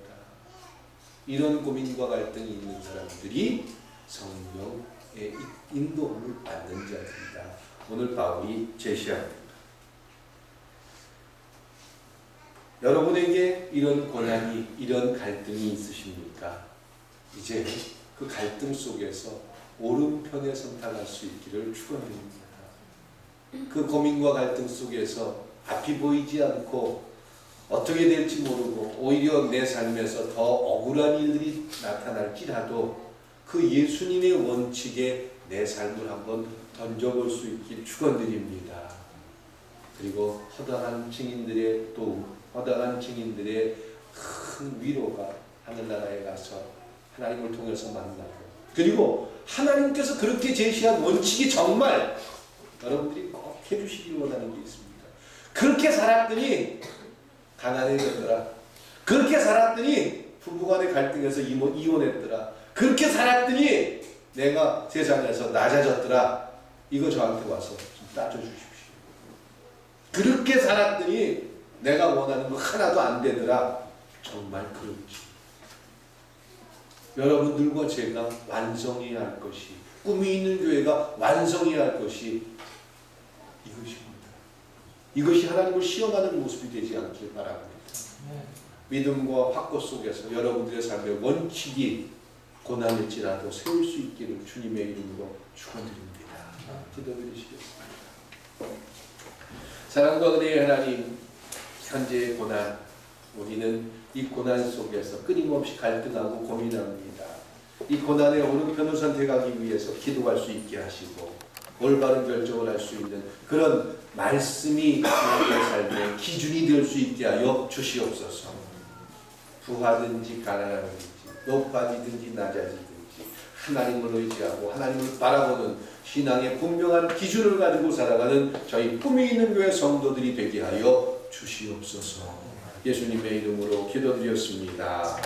이런 고민과 갈등이 있는 사람들이 성령의 인도를 받는 자들이다. 오늘 바울이 제시합니다. 여러분에게 이런 고난이, 이런 갈등이 있으십니까? 이제 그 갈등 속에서 오른편에 선택할 수 있기를 축원드립니다. 그 고민과 갈등 속에서 앞이 보이지 않고 어떻게 될지 모르고 오히려 내 삶에서 더 억울한 일들이 나타날지라도 그 예수님의 원칙에 내 삶을 한번 던져볼 수 있길 축원드립니다. 그리고 허다한 증인들의 도움, 허다한 증인들의 큰 위로가 하늘나라에 가서 하나님을 통해서 만나고, 그리고 하나님께서 그렇게 제시한 원칙이 정말 여러분들이 꼭 해주시기 원하는 게 있습니다. 그렇게 살았더니 가난해졌더라. 그렇게 살았더니 부부간의 갈등에서 이혼했더라. 그렇게 살았더니 내가 세상에서 낮아졌더라. 이거 저한테 와서 좀 따져주십시오. 그렇게 살았더니 내가 원하는 거 하나도 안 되더라. 정말 그렇지. 여러분들과 제가 완성해야 할 것이, 꿈이 있는 교회가 완성해야 할 것이 이것입니다. 이것이 하나님을 시험하는 모습이 되지 않길 바랍니다. 믿음과 확고 속에서 여러분들의 삶의 원칙이 고난일지라도 세울 수 있기를 주님의 이름으로 축원드립니다. 기도드리시겠습니다. 사랑과 은혜의 하나님, 현재의 고난, 우리는 이 고난 속에서 끊임없이 갈등하고 고민합니다. 이 고난의 오른편을 선택하기 위해서 기도할 수 있게 하시고 올바른 결정을 할 수 있는 그런 말씀이 우리의 삶의 기준이 될 수 있게 하여 주시옵소서. 부하든지 가난하든지 높아지든지 낮아지든지 하나님을 의지하고 하나님을 바라보는 신앙의 분명한 기준을 가지고 살아가는 저희 꿈이 있는 교회 성도들이 되게 하여 주시옵소서. 예수님의 이름으로 기도드렸습니다.